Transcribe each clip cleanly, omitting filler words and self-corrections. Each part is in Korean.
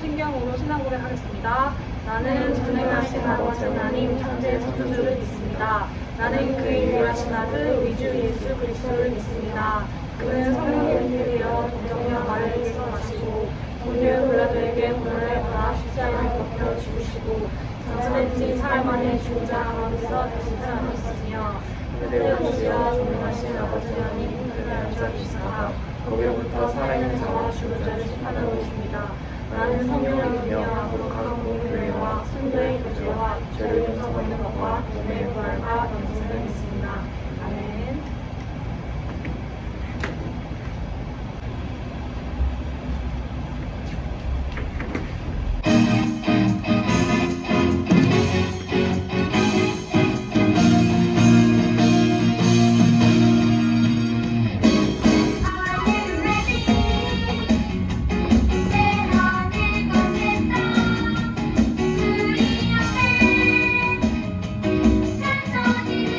신경으로 신앙 고백하겠습니다. 나는 전능하신 아버지 하나님 천재 창조주를 믿습니다. 나는 그의 유일하신 아들 우리 주 예수 그리스도를 믿습니다. 그는 성령의 은혜되어 동정녀 마리아에게서 나시고 본디오 빌라도에게 고난을 받아 십자가에 못 박혀 죽으시고 장사된 지 사흘 만에 죽은 자 가운데서 다시 살아나셨으며 그들의 아버지와 전능하신 아버지 하나님 그를 앉아주시다가 거기로부터 살아있는 자와 죽은 자를 심판하러 오십니다. 나는 성령을 믿으며 거룩한 공교회와 성도의 교제와 죄를 용서받는 것과 몸의 부활과 영생을 믿습니다. 아멘. 우리 앞에 펼쳐진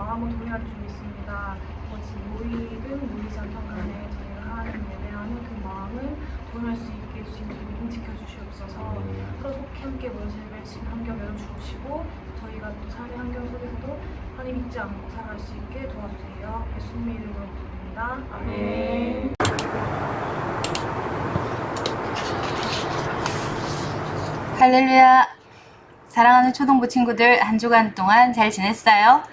마음으로 동의할 줄 믿습니다. 모이든 모이지 않던 간에 저희가 하나님 예배하는 그 마음은 동의할 수 있게 해주신 저희 믿음 지켜주시옵소서. 서로 속히 함께 모여서 예배하신 환경 열어주시고 저희가 또 삶의 환경 속에서도 하나님 잊지 않고 살아갈 수 있게 도와주세요. 예수님의 이름으로 기도드립니다. 아멘. 할렐루야. 사랑하는 초등부 친구들, 한 주간 동안 잘 지냈어요?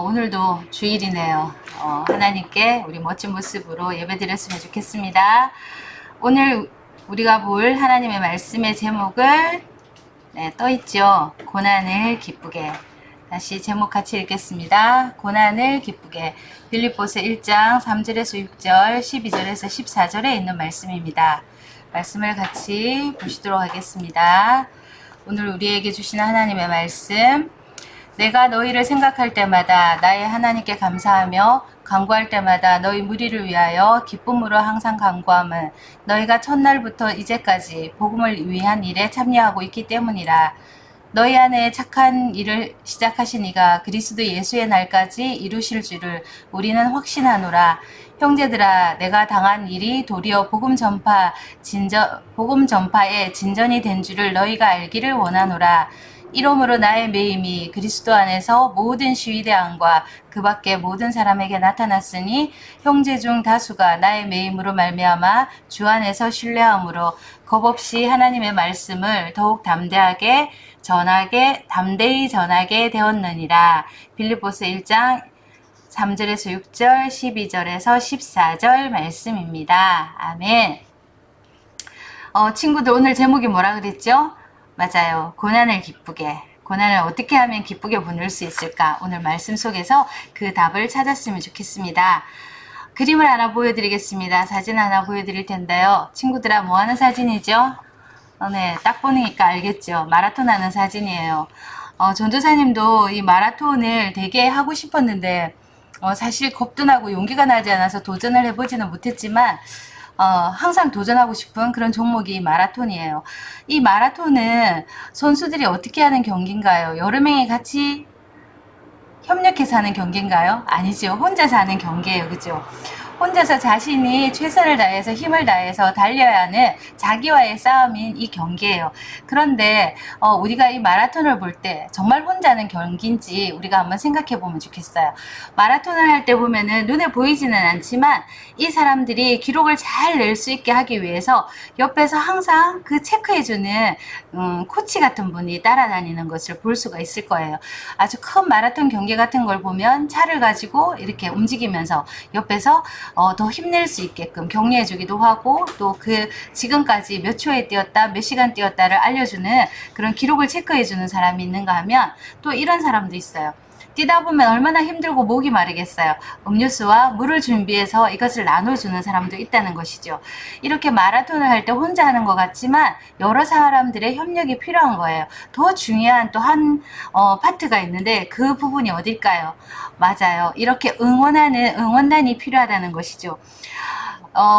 오늘도 주일이네요. 하나님께 우리 멋진 모습으로 예배드렸으면 좋겠습니다. 오늘 우리가 볼 하나님의 말씀의 제목을 떠있죠. 고난을 기쁘게. 다시 제목 같이 읽겠습니다. 고난을 기쁘게. 빌립보서 1장 3절에서 6절, 12절에서 14절에 있는 말씀입니다. 말씀을 같이 보시도록 하겠습니다. 오늘 우리에게 주시는 하나님의 말씀. 내가 너희를 생각할 때마다 나의 하나님께 감사하며 간구할 때마다 너희 무리를 위하여 기쁨으로 항상 간구함은 너희가 첫날부터 이제까지 복음을 위한 일에 참여하고 있기 때문이라. 너희 안에 착한 일을 시작하신 이가 그리스도 예수의 날까지 이루실 줄을 우리는 확신하노라. 형제들아, 내가 당한 일이 도리어 복음 전파의 진전이 된 줄을 너희가 알기를 원하노라. 이러므로 나의 매임이 그리스도 안에서 모든 시위대안과 그 밖의 모든 사람에게 나타났으니 형제 중 다수가 나의 매임으로 말미암아 주 안에서 신뢰함으로 겁없이 하나님의 말씀을 더욱 담대히 전하게 되었느니라. 빌립보서 1장 3절에서 6절, 12절에서 14절 말씀입니다. 아멘. 친구들, 오늘 제목이 뭐라 그랬죠? 맞아요. 고난을 기쁘게. 고난을 어떻게 하면 기쁘게 보낼 수 있을까? 오늘 말씀 속에서 그 답을 찾았으면 좋겠습니다. 그림을 하나 보여드리겠습니다. 사진 하나 보여드릴 텐데요. 친구들아, 뭐 하는 사진이죠? 네, 딱 보니까 알겠죠? 마라톤 하는 사진이에요. 전도사님도 이 마라톤을 되게 하고 싶었는데, 사실 겁도 나고 용기가 나지 않아서 도전을 해보지는 못했지만, 항상 도전하고 싶은 그런 종목이 마라톤이에요. 이 마라톤은 선수들이 어떻게 하는 경기인가요? 여러 명이 같이 협력해서 하는 경기인가요? 아니죠. 혼자서 하는 경기예요. 그죠? 혼자서 자신이 최선을 다해서 힘을 다해서 달려야 하는 자기와의 싸움인 이 경기예요. 그런데 우리가 이 마라톤을 볼 때 정말 혼자 하는 경기인지 우리가 한번 생각해 보면 좋겠어요. 마라톤을 할 때 보면은 눈에 보이지는 않지만 이 사람들이 기록을 잘 낼 수 있게 하기 위해서 옆에서 항상 그 체크해주는 코치 같은 분이 따라다니는 것을 볼 수가 있을 거예요. 아주 큰 마라톤 경기 같은 걸 보면 차를 가지고 이렇게 움직이면서 옆에서 더 힘낼 수 있게끔 격려해 주기도 하고 또 그 지금까지 몇 초에 뛰었다 몇 시간 뛰었다를 알려주는 그런 기록을 체크해 주는 사람이 있는가 하면 또 이런 사람도 있어요. 뛰다 보면 얼마나 힘들고 목이 마르겠어요. 음료수와 물을 준비해서 이것을 나눠주는 사람도 있다는 것이죠. 이렇게 마라톤을 할 때 혼자 하는 것 같지만 여러 사람들의 협력이 필요한 거예요. 더 중요한 또 한 파트가 있는데 그 부분이 어딜까요? 맞아요. 이렇게 응원하는 응원단이 필요하다는 것이죠.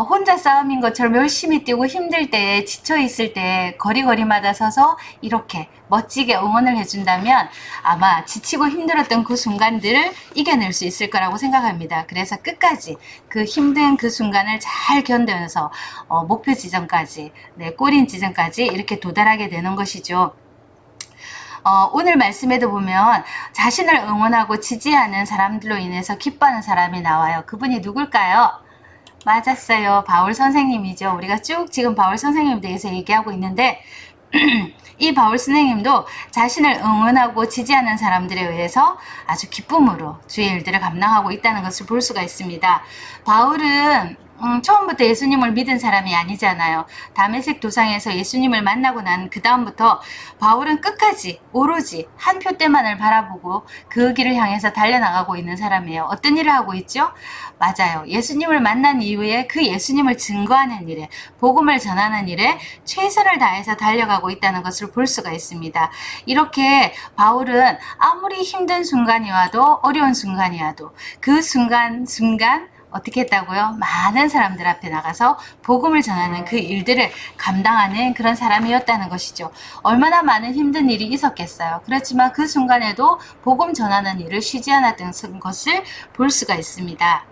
혼자 싸움인 것처럼 열심히 뛰고 힘들 때, 지쳐있을 때 거리마다 서서 이렇게 멋지게 응원을 해준다면 아마 지치고 힘들었던 그 순간들을 이겨낼 수 있을 거라고 생각합니다. 그래서 끝까지 그 힘든 그 순간을 잘 견뎌서 목표 지점까지, 골인 지점까지 이렇게 도달하게 되는 것이죠. 오늘 말씀에도 보면 자신을 응원하고 지지하는 사람들로 인해서 기뻐하는 사람이 나와요. 그분이 누굴까요? 맞았어요. 바울 선생님이죠. 우리가 쭉 지금 바울 선생님에 대해서 얘기하고 있는데 이 바울 선생님도 자신을 응원하고 지지하는 사람들에 의해서 아주 기쁨으로 주의 일들을 감당하고 있다는 것을 볼 수가 있습니다. 바울은 처음부터 예수님을 믿은 사람이 아니잖아요. 다메섹 도상에서 예수님을 만나고 난 그 다음부터 바울은 끝까지 오로지 한 표대만을 바라보고 그 길을 향해서 달려나가고 있는 사람이에요. 어떤 일을 하고 있죠? 맞아요. 예수님을 만난 이후에 그 예수님을 증거하는 일에, 복음을 전하는 일에 최선을 다해서 달려가고 있다는 것을 볼 수가 있습니다. 이렇게 바울은 아무리 힘든 순간이 와도 어려운 순간이 와도 그 순간 어떻게 했다고요? 많은 사람들 앞에 나가서 복음을 전하는 그 일들을 감당하는 그런 사람이었다는 것이죠. 얼마나 많은 힘든 일이 있었겠어요. 그렇지만 그 순간에도 복음 전하는 일을 쉬지 않았던 것을 볼 수가 있습니다.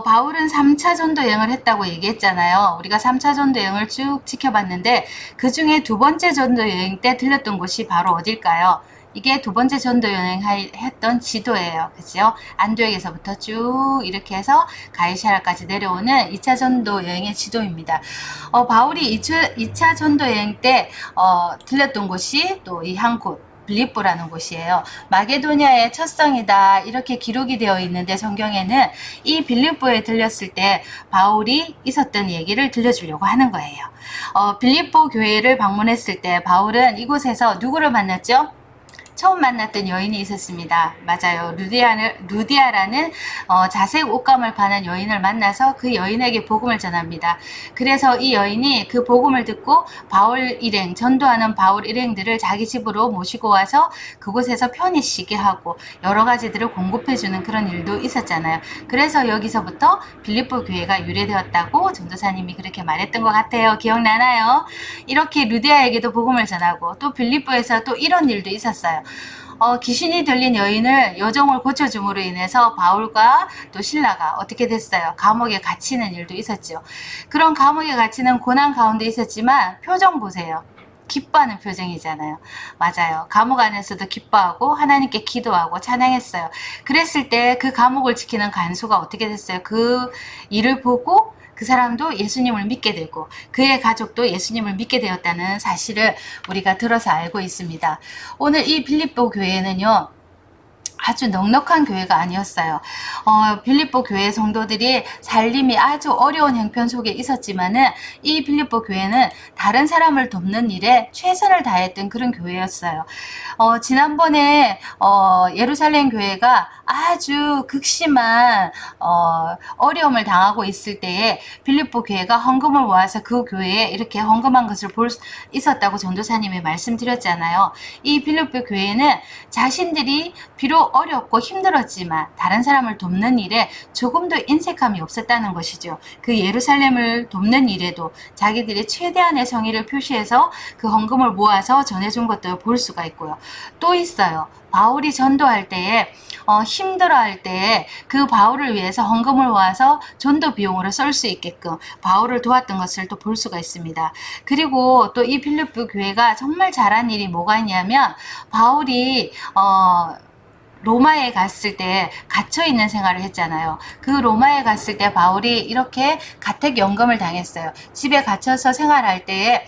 바울은 3차 전도 여행을 했다고 얘기했잖아요. 우리가 3차 전도 여행을 쭉 지켜봤는데 그 중에 두 번째 전도 여행 때 들렸던 곳이 바로 어딜까요? 이게 두 번째 전도 여행 했던 지도예요. 그죠? 안디옥에서부터 쭉 이렇게 해서 가이사랴까지 내려오는 2차 전도 여행의 지도입니다. 바울이 2차 전도 여행 때 들렸던 곳이 또 이 한 곳. 빌립보라는 곳이에요. 마게도니아의 첫 성이다 이렇게 기록이 되어 있는데 성경에는 이 빌립보에 들렸을 때 바울이 있었던 얘기를 들려주려고 하는 거예요. 빌립보 교회를 방문했을 때 바울은 이곳에서 누구를 만났죠? 처음 만났던 여인이 있었습니다. 맞아요. 루디아라는 자색 옷감을 파는 여인을 만나서 그 여인에게 복음을 전합니다. 그래서 이 여인이 그 복음을 듣고 바울 일행, 전도하는 바울 일행들을 자기 집으로 모시고 와서 그곳에서 편히 쉬게 하고 여러 가지들을 공급해주는 그런 일도 있었잖아요. 그래서 여기서부터 빌립보 교회가 유래되었다고 전도사님이 그렇게 말했던 것 같아요. 기억나나요? 이렇게 루디아에게도 복음을 전하고 또 빌립보에서 또 이런 일도 있었어요. 귀신이 들린 여인을 여종을 고쳐줌으로 인해서 바울과 또 신라가 어떻게 됐어요? 감옥에 갇히는 일도 있었죠. 그런 감옥에 갇히는 고난 가운데 있었지만 표정 보세요. 기뻐하는 표정이잖아요. 맞아요. 감옥 안에서도 기뻐하고 하나님께 기도하고 찬양했어요. 그랬을 때 그 감옥을 지키는 간수가 어떻게 됐어요? 그 일을 보고 그 사람도 예수님을 믿게 되고 그의 가족도 예수님을 믿게 되었다는 사실을 우리가 들어서 알고 있습니다. 오늘 이 빌립보 교회는요. 아주 넉넉한 교회가 아니었어요. 빌립보 교회 성도들이 살림이 아주 어려운 형편 속에 있었지만은 이 빌립보 교회는 다른 사람을 돕는 일에 최선을 다했던 그런 교회였어요. 지난번에 예루살렘 교회가 아주 극심한 어려움을 당하고 있을 때에 빌립보 교회가 헌금을 모아서 그 교회에 이렇게 헌금한 것을 볼 수 있었다고 전도사님이 말씀드렸잖아요. 이 빌립보 교회는 자신들이 비록 어렵고 힘들었지만 다른 사람을 돕는 일에 조금도 인색함이 없었다는 것이죠. 그 예루살렘을 돕는 일에도 자기들이 최대한의 성의를 표시해서 그 헌금을 모아서 전해준 것들을 볼 수가 있고요. 또 있어요. 바울이 전도할 때에 힘들어할 때에 그 바울을 위해서 헌금을 모아서 전도 비용으로 쓸 수 있게끔 바울을 도왔던 것을 또 볼 수가 있습니다. 그리고 또 이 빌립보 교회가 정말 잘한 일이 뭐가 있냐면 바울이 로마에 갔을 때 갇혀있는 생활을 했잖아요. 그 로마에 갔을 때 바울이 이렇게 가택연금을 당했어요. 집에 갇혀서 생활할 때에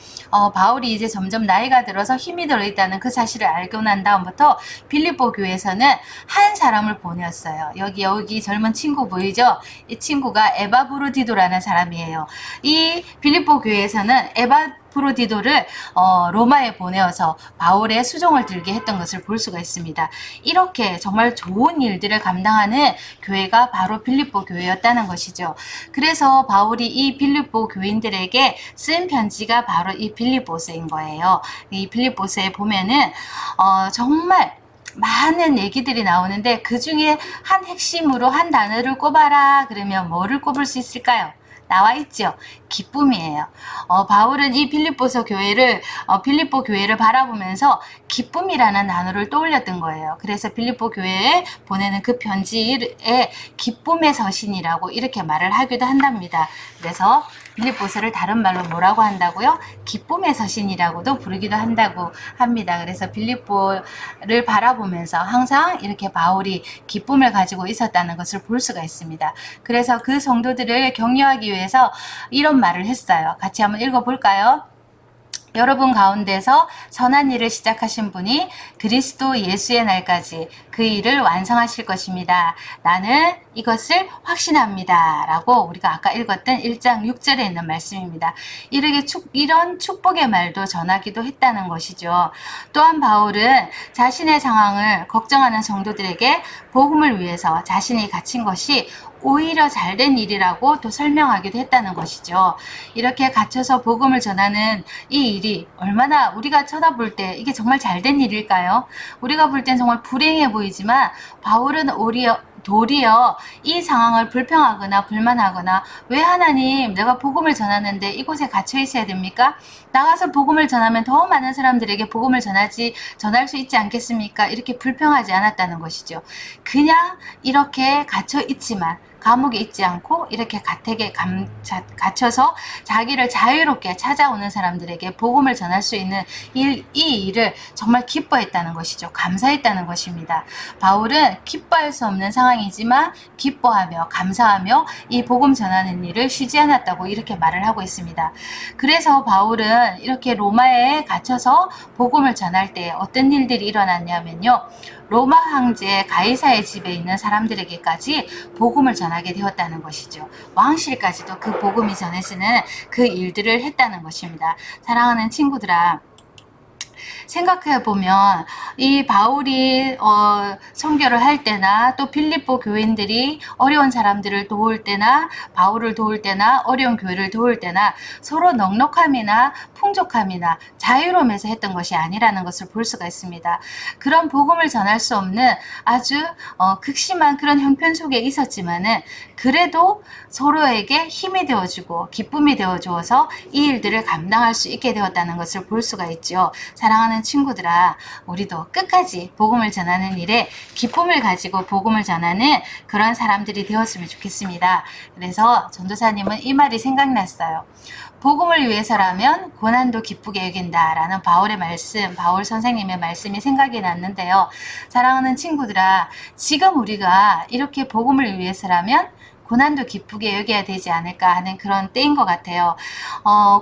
바울이 이제 점점 나이가 들어서 힘이 들어있다는 그 사실을 알고 난 다음부터 빌립보 교회에서는 한 사람을 보냈어요. 여기 젊은 친구 보이죠? 이 친구가 에바브로디도라는 사람이에요. 이 빌립보 교회에서는 에바브로디도를 로마에 보내어서 바울의 수종을 들게 했던 것을 볼 수가 있습니다. 이렇게 정말 좋은 일들을 감당하는 교회가 바로 빌립보 교회였다는 것이죠. 그래서 바울이 이 빌립보 교인들에게 쓴 편지가 바로 이 빌립보서인 거예요. 이 빌립보서에 보면은 정말 많은 얘기들이 나오는데 그 중에 한 핵심으로 한 단어를 꼽아라 그러면 뭐를 꼽을 수 있을까요? 나와 있죠. 기쁨이에요. 바울은 이 빌립보서 교회를 빌립보 교회를 바라보면서 기쁨이라는 단어를 떠올렸던 거예요. 그래서 빌립보 교회에 보내는 그 편지에 기쁨의 서신이라고 이렇게 말을 하기도 한답니다. 그래서 빌립보서를 다른 말로 뭐라고 한다고요? 기쁨의 서신이라고도 부르기도 한다고 합니다. 그래서 빌립보를 바라보면서 항상 이렇게 바울이 기쁨을 가지고 있었다는 것을 볼 수가 있습니다. 그래서 그 성도들을 격려하기 위해서 이런 말을 했어요. 같이 한번 읽어볼까요? 여러분 가운데서 선한 일을 시작하신 분이 그리스도 예수의 날까지 그 일을 완성하실 것입니다. 나는 이것을 확신합니다. 라고 우리가 아까 읽었던 1장 6절에 있는 말씀입니다. 이런 축복의 말도 전하기도 했다는 것이죠. 또한 바울은 자신의 상황을 걱정하는 성도들에게 복음을 위해서 자신이 갇힌 것이 오히려 잘된 일이라고 또 설명하기도 했다는 것이죠. 이렇게 갇혀서 복음을 전하는 이 일이 얼마나 우리가 쳐다볼 때 이게 정말 잘된 일일까요? 우리가 볼 땐 정말 불행해 보이지만 바울은 오히려 도리어 이 상황을 불평하거나 불만하거나 왜 하나님 내가 복음을 전하는데 이곳에 갇혀 있어야 됩니까? 나가서 복음을 전하면 더 많은 사람들에게 복음을 전할 수 있지 않겠습니까? 이렇게 불평하지 않았다는 것이죠. 그냥 이렇게 갇혀 있지만 감옥에 있지 않고 이렇게 가택에 갇혀서 자기를 자유롭게 찾아오는 사람들에게 복음을 전할 수 있는 이 일을 정말 기뻐했다는 것이죠. 감사했다는 것입니다. 바울은 기뻐할 수 없는 상황이지만 기뻐하며 감사하며 이 복음 전하는 일을 쉬지 않았다고 이렇게 말을 하고 있습니다. 그래서 바울은 이렇게 로마에 갇혀서 복음을 전할 때 어떤 일들이 일어났냐면요. 로마 황제 가이사의 집에 있는 사람들에게까지 복음을 전하게 되었다는 것이죠. 왕실까지도 그 복음이 전해지는 그 일들을 했다는 것입니다. 사랑하는 친구들아, 생각해보면 이 바울이 선교를 할 때나 또 빌립보 교인들이 어려운 사람들을 도울 때나 바울을 도울 때나 어려운 교회를 도울 때나 서로 넉넉함이나 풍족함이나 자유로움에서 했던 것이 아니라는 것을 볼 수가 있습니다. 그런 복음을 전할 수 없는 아주 극심한 그런 형편 속에 있었지만은 그래도 서로에게 힘이 되어주고 기쁨이 되어주어서 이 일들을 감당할 수 있게 되었다는 것을 볼 수가 있죠. 사랑하는 친구들아, 우리도 끝까지 복음을 전하는 일에 기쁨을 가지고 복음을 전하는 그런 사람들이 되었으면 좋겠습니다. 그래서 전도사님은 이 말이 생각났어요. 복음을 위해서라면 고난도 기쁘게 여긴다 라는 바울의 말씀, 바울 선생님의 말씀이 생각이 났는데요. 사랑하는 친구들아, 지금 우리가 이렇게 복음을 위해서라면 고난도 기쁘게 여겨야 되지 않을까 하는 그런 때인 것 같아요.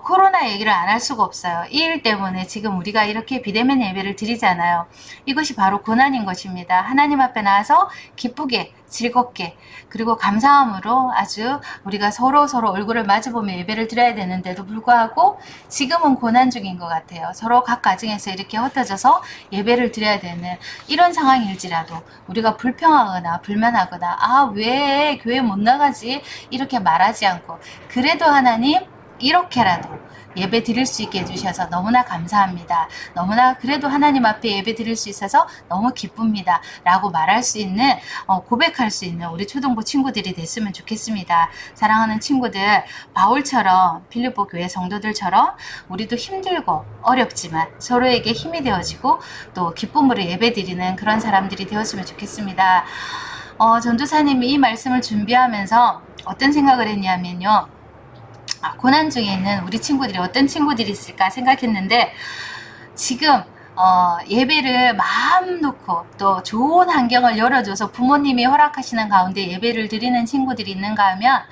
코로나 얘기를 안 할 수가 없어요. 이 일 때문에 지금 우리가 이렇게 비대면 예배를 드리잖아요. 이것이 바로 고난인 것입니다. 하나님 앞에 나와서 기쁘게 즐겁게 그리고 감사함으로 아주 우리가 서로 얼굴을 마주보며 예배를 드려야 되는데도 불구하고 지금은 고난 중인 것 같아요. 서로 각 가정에서 이렇게 흩어져서 예배를 드려야 되는 이런 상황일지라도 우리가 불평하거나 불만하거나 왜 교회 못 나가지 이렇게 말하지 않고 그래도 하나님 이렇게라도 예배 드릴 수 있게 해주셔서 너무나 감사합니다. 너무나 그래도 하나님 앞에 예배 드릴 수 있어서 너무 기쁩니다. 라고 말할 수 있는 고백할 수 있는 우리 초등부 친구들이 됐으면 좋겠습니다. 사랑하는 친구들, 바울처럼 필리포 교회 성도들처럼 우리도 힘들고 어렵지만 서로에게 힘이 되어지고 또 기쁨으로 예배 드리는 그런 사람들이 되었으면 좋겠습니다. 전도사님이 이 말씀을 준비하면서 어떤 생각을 했냐면요. 고난 중에 있는 우리 친구들이 어떤 친구들이 있을까 생각했는데 지금 예배를 마음 놓고 또 좋은 환경을 열어줘서 부모님이 허락하시는 가운데 예배를 드리는 친구들이 있는가 하면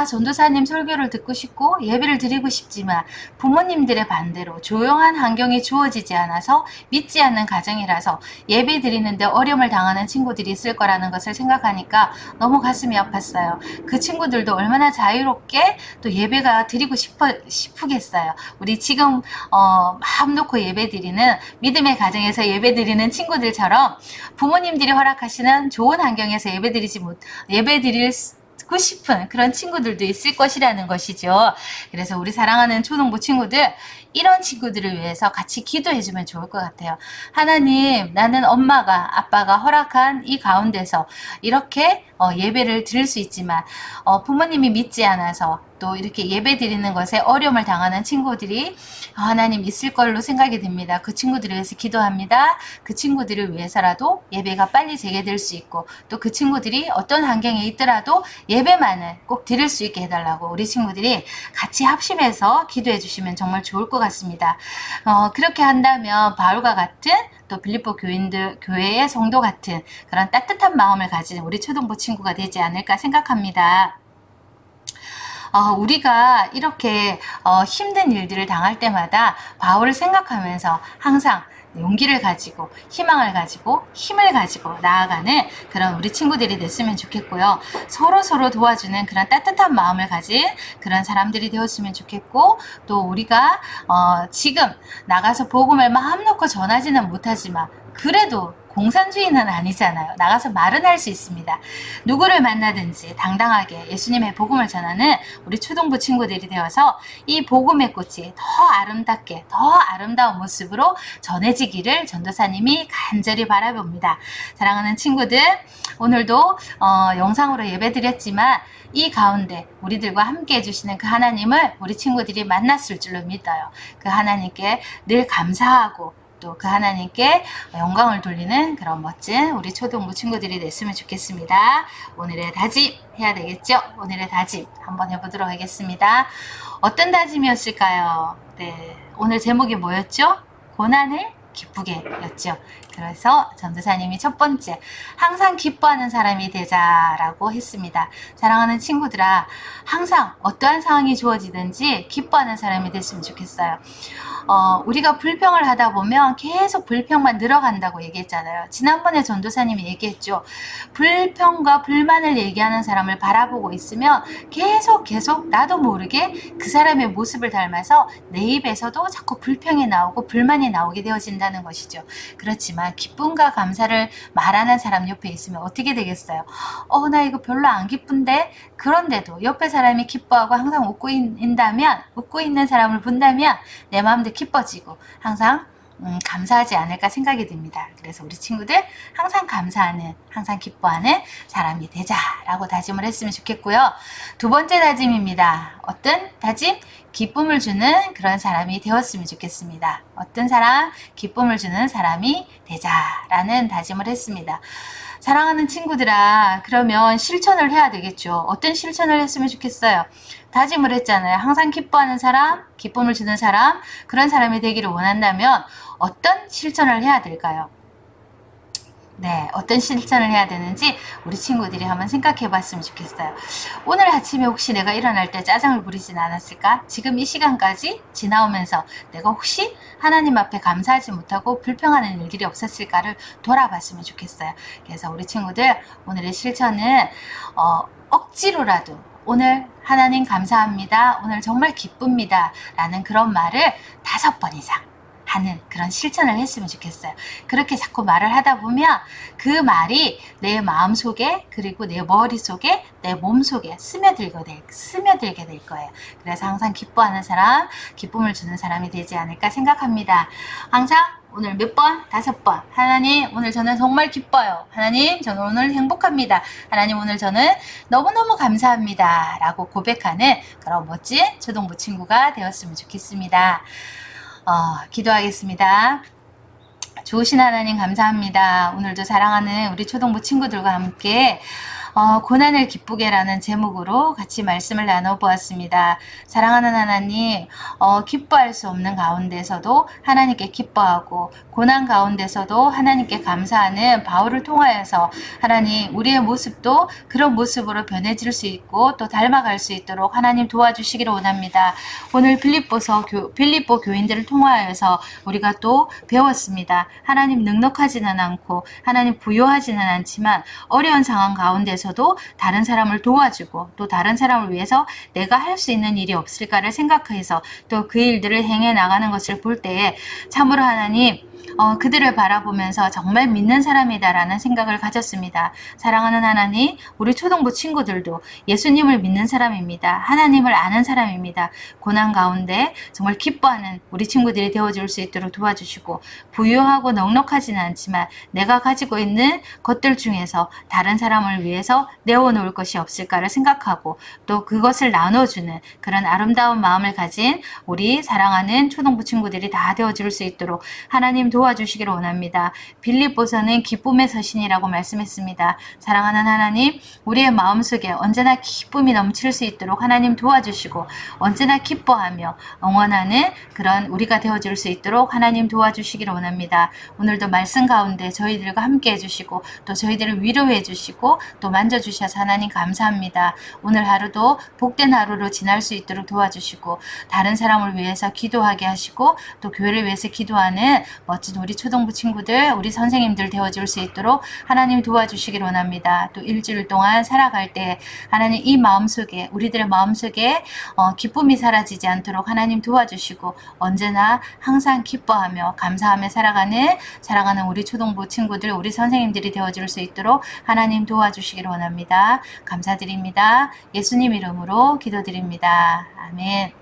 전도사님 설교를 듣고 싶고 예배를 드리고 싶지만 부모님들의 반대로 조용한 환경이 주어지지 않아서 믿지 않는 가정이라서 예배 드리는데 어려움을 당하는 친구들이 있을 거라는 것을 생각하니까 너무 가슴이 아팠어요. 그 친구들도 얼마나 자유롭게 또 예배가 드리고 싶으겠어요. 우리 지금 마음 놓고 예배 드리는 믿음의 가정에서 예배 드리는 친구들처럼 부모님들이 허락하시는 좋은 환경에서 예배 드릴 듣고 싶은 그런 친구들도 있을 것이라는 것이죠. 그래서 우리 사랑하는 초등부 친구들, 이런 친구들을 위해서 같이 기도해주면 좋을 것 같아요. 하나님, 나는 엄마가 아빠가 허락한 이 가운데서 이렇게 예배를 드릴 수 있지만 부모님이 믿지 않아서 또 이렇게 예배 드리는 것에 어려움을 당하는 친구들이 하나님 있을 걸로 생각이 듭니다. 그 친구들을 위해서 기도합니다. 그 친구들을 위해서라도 예배가 빨리 재개될 수 있고 또 그 친구들이 어떤 환경에 있더라도 예배만을 꼭 드릴 수 있게 해달라고 우리 친구들이 같이 합심해서 기도해 주시면 정말 좋을 것 같습니다. 그렇게 한다면 바울과 같은 또 빌립보 교회의 성도 같은 그런 따뜻한 마음을 가진 우리 초등부 친구가 되지 않을까 생각합니다. 우리가 이렇게 힘든 일들을 당할 때마다 바울을 생각하면서 항상 용기를 가지고 희망을 가지고 힘을 가지고 나아가는 그런 우리 친구들이 됐으면 좋겠고요. 서로 도와주는 그런 따뜻한 마음을 가진 그런 사람들이 되었으면 좋겠고 또 우리가 지금 나가서 복음을 마음 놓고 전하지는 못하지만 그래도 공산주의는 아니잖아요. 나가서 말은 할 수 있습니다. 누구를 만나든지 당당하게 예수님의 복음을 전하는 우리 초등부 친구들이 되어서 이 복음의 꽃이 더 아름답게, 더 아름다운 모습으로 전해지기를 전도사님이 간절히 바라봅니다. 사랑하는 친구들, 오늘도 영상으로 예배드렸지만 이 가운데 우리들과 함께 해주시는 그 하나님을 우리 친구들이 만났을 줄로 믿어요. 그 하나님께 늘 감사하고 또 그 하나님께 영광을 돌리는 그런 멋진 우리 초등부 친구들이 됐으면 좋겠습니다. 오늘의 다짐 해야 되겠죠? 오늘의 다짐 한번 해보도록 하겠습니다. 어떤 다짐이었을까요? 네, 오늘 제목이 뭐였죠? 고난을 기쁘게 였죠. 그래서 전도사님이 첫 번째, 항상 기뻐하는 사람이 되자라고 했습니다. 사랑하는 친구들아, 항상 어떠한 상황이 주어지든지 기뻐하는 사람이 됐으면 좋겠어요. 우리가 불평을 하다 보면 계속 불평만 늘어간다고 얘기했잖아요. 지난번에 전도사님이 얘기했죠. 불평과 불만을 얘기하는 사람을 바라보고 있으면 계속 나도 모르게 그 사람의 모습을 닮아서 내 입에서도 자꾸 불평이 나오고 불만이 나오게 되어진다는 것이죠. 그렇지만 기쁨과 감사를 말하는 사람 옆에 있으면 어떻게 되겠어요? 나 이거 별로 안 기쁜데? 그런데도 옆에 사람이 기뻐하고 항상 웃고 있는 사람을 본다면 내 마음도 기뻐지고 항상 감사하지 않을까 생각이 듭니다. 그래서 우리 친구들 항상 감사하는, 항상 기뻐하는 사람이 되자라고 다짐을 했으면 좋겠고요. 두 번째 다짐입니다. 어떤 다짐? 기쁨을 주는 그런 사람이 되었으면 좋겠습니다. 어떤 사람? 기쁨을 주는 사람이 되자라는 다짐을 했습니다. 사랑하는 친구들아, 그러면 실천을 해야 되겠죠. 어떤 실천을 했으면 좋겠어요? 다짐을 했잖아요. 항상 기뻐하는 사람, 기쁨을 주는 사람, 그런 사람이 되기를 원한다면 어떤 실천을 해야 될까요? 네, 어떤 실천을 해야 되는지 우리 친구들이 한번 생각해 봤으면 좋겠어요. 오늘 아침에 혹시 내가 일어날 때 짜증을 부리진 않았을까? 지금 이 시간까지 지나오면서 내가 혹시 하나님 앞에 감사하지 못하고 불평하는 일들이 없었을까를 돌아봤으면 좋겠어요. 그래서 우리 친구들 오늘의 실천은 억지로라도 오늘 하나님 감사합니다. 오늘 정말 기쁩니다. 라는 그런 말을 5번 이상 하는 그런 실천을 했으면 좋겠어요. 그렇게 자꾸 말을 하다 보면 그 말이 내 마음속에 그리고 내 머릿속에 내 몸속에 스며들게 될 거예요. 그래서 항상 기뻐하는 사람, 기쁨을 주는 사람이 되지 않을까 생각합니다. 항상 오늘 몇 번? 5번. 하나님, 오늘 저는 정말 기뻐요. 하나님, 저는 오늘 행복합니다. 하나님, 오늘 저는 너무너무 감사합니다. 라고 고백하는 그런 멋진 초등부 친구가 되었으면 좋겠습니다. 기도하겠습니다. 좋으신 하나님 감사합니다. 오늘도 사랑하는 우리 초등부 친구들과 함께 고난을 기쁘게라는 제목으로 같이 말씀을 나눠보았습니다. 사랑하는 하나님, 기뻐할 수 없는 가운데서도 하나님께 기뻐하고 고난 가운데서도 하나님께 감사하는 바울을 통하여서 하나님 우리의 모습도 그런 모습으로 변해질 수 있고 또 닮아갈 수 있도록 하나님 도와주시기를 원합니다. 오늘 빌립보 교인들을 통하여서 우리가 또 배웠습니다. 하나님 넉넉하지는 않고 하나님 부요하지는 않지만 어려운 상황 가운데서도 다른 사람을 도와주고 또 다른 사람을 위해서 내가 할 수 있는 일이 없을까를 생각해서 또 그 일들을 행해 나가는 것을 볼 때에 참으로 하나님 그들을 바라보면서 정말 믿는 사람이다라는 생각을 가졌습니다. 사랑하는 하나님, 우리 초등부 친구들도 예수님을 믿는 사람입니다. 하나님을 아는 사람입니다. 고난 가운데 정말 기뻐하는 우리 친구들이 되어줄 수 있도록 도와주시고 부유하고 넉넉하지는 않지만 내가 가지고 있는 것들 중에서 다른 사람을 위해서 내어놓을 것이 없을까를 생각하고 또 그것을 나눠주는 그런 아름다운 마음을 가진 우리 사랑하는 초등부 친구들이 다 되어줄 수 있도록 하나님 도와주시기를 원합니다. 빌립보서는 기쁨의 서신이라고 말씀했습니다. 사랑하는 하나님, 우리의 마음속에 언제나 기쁨이 넘칠 수 있도록 하나님 도와주시고 언제나 기뻐하며 응원하는 그런 우리가 되어줄 수 있도록 하나님 도와주시기를 원합니다. 오늘도 말씀 가운데 저희들과 함께 해주시고 또 저희들을 위로해 주시고 또 만져주셔서 하나님 감사합니다. 오늘 하루도 복된 하루로 지날 수 있도록 도와주시고 다른 사람을 위해서 기도하게 하시고 또 교회를 위해서 기도하는 멋진 멋진 우리 초등부 친구들, 우리 선생님들 되어줄 수 있도록 하나님 도와주시길 원합니다. 또 일주일 동안 살아갈 때 하나님 이 마음속에, 우리들의 마음속에 기쁨이 사라지지 않도록 하나님 도와주시고 언제나 항상 기뻐하며 감사하며 살아가는 우리 초등부 친구들, 우리 선생님들이 되어줄 수 있도록 하나님 도와주시길 원합니다. 감사드립니다. 예수님 이름으로 기도드립니다. 아멘.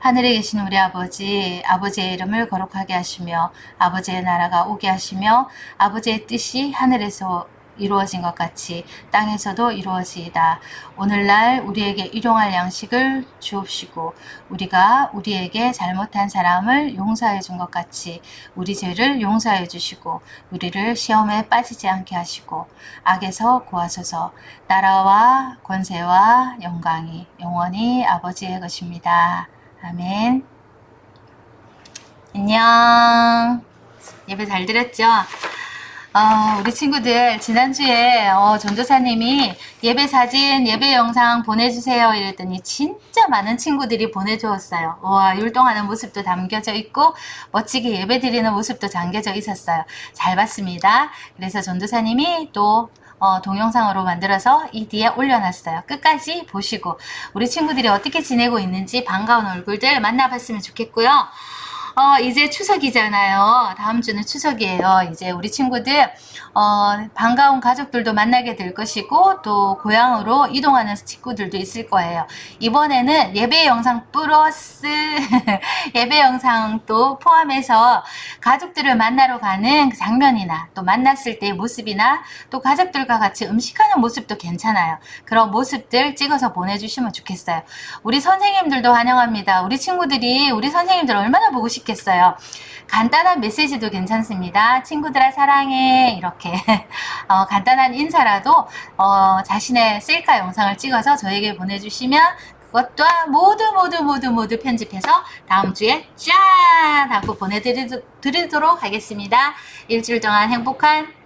하늘에 계신 우리 아버지, 아버지의 이름을 거룩하게 하시며 아버지의 나라가 오게 하시며 아버지의 뜻이 하늘에서 이루어진 것 같이 땅에서도 이루어지이다. 오늘날 우리에게 일용할 양식을 주옵시고 우리가 우리에게 잘못한 사람을 용서해 준 것 같이 우리 죄를 용서해 주시고 우리를 시험에 빠지지 않게 하시고 악에서 구하소서. 나라와 권세와 영광이 영원히 아버지의 것입니다. 아멘. 안녕. 예배 잘 드렸죠? 우리 친구들 지난주에 전도사님이 예배 사진, 예배 영상 보내주세요 이랬더니 진짜 많은 친구들이 보내주었어요. 와, 율동하는 모습도 담겨져 있고 멋지게 예배 드리는 모습도 담겨져 있었어요. 잘 봤습니다. 그래서 전도사님이 또 동영상으로 만들어서 이 뒤에 올려놨어요. 끝까지 보시고 우리 친구들이 어떻게 지내고 있는지 반가운 얼굴들 만나봤으면 좋겠고요. 이제 추석이잖아요. 다음 주는 추석이에요. 이제 우리 친구들 반가운 가족들도 만나게 될 것이고 또 고향으로 이동하는 친구들도 있을 거예요. 이번에는 예배 영상 플러스 예배 영상도 포함해서 가족들을 만나러 가는 장면이나 또 만났을 때의 모습이나 또 가족들과 같이 음식하는 모습도 괜찮아요. 그런 모습들 찍어서 보내주시면 좋겠어요. 우리 선생님들도 환영합니다. 우리 친구들이 우리 선생님들 얼마나 보고 싶겠어요. 간단한 메시지도 괜찮습니다. 친구들아 사랑해 이렇게 간단한 인사라도 자신의 셀카 영상을 찍어서 저에게 보내주시면 그것 또한 모두 편집해서 다음 주에 짠 하고 보내드리도록 하겠습니다. 일주일 동안 행복한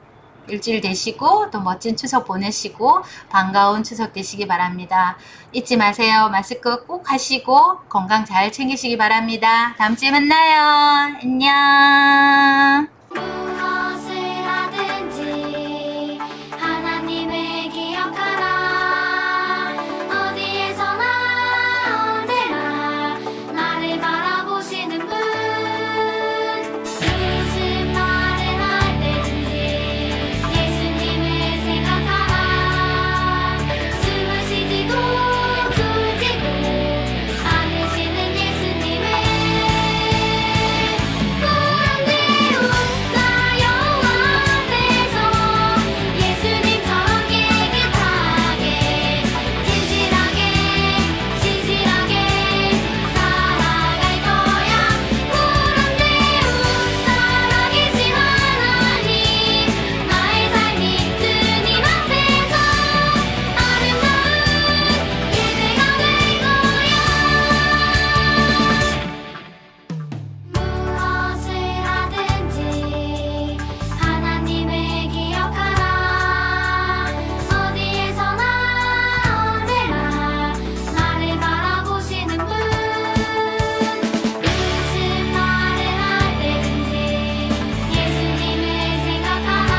일주일 되시고 또 멋진 추석 보내시고 반가운 추석 되시기 바랍니다. 잊지 마세요. 마스크 꼭 하시고 건강 잘 챙기시기 바랍니다. 다음 주에 만나요. 안녕. 무엇을 하든지 하나님을 기억하라. 어디에서나 언제나 나를 바라보시는 분. 무슨 말을 할 때든지 예수님을 생각하라. 숨을 쉬지도 졸지도 않으시는 예수님을 구원되어 나 여호와 앞에서 예수님처럼 깨끗하게 진실하게 신실하게 살아갈 거야. 구원되어 살아계신 하나님 나의 삶이 주님 앞에서 아름다운 예배가 될 거야. 무엇을 하든지 하나님을 기억하라. 어디에서나 언제나 나를 바라보시는 분. 무슨 말을 할 때든지 예수님을 생각하라.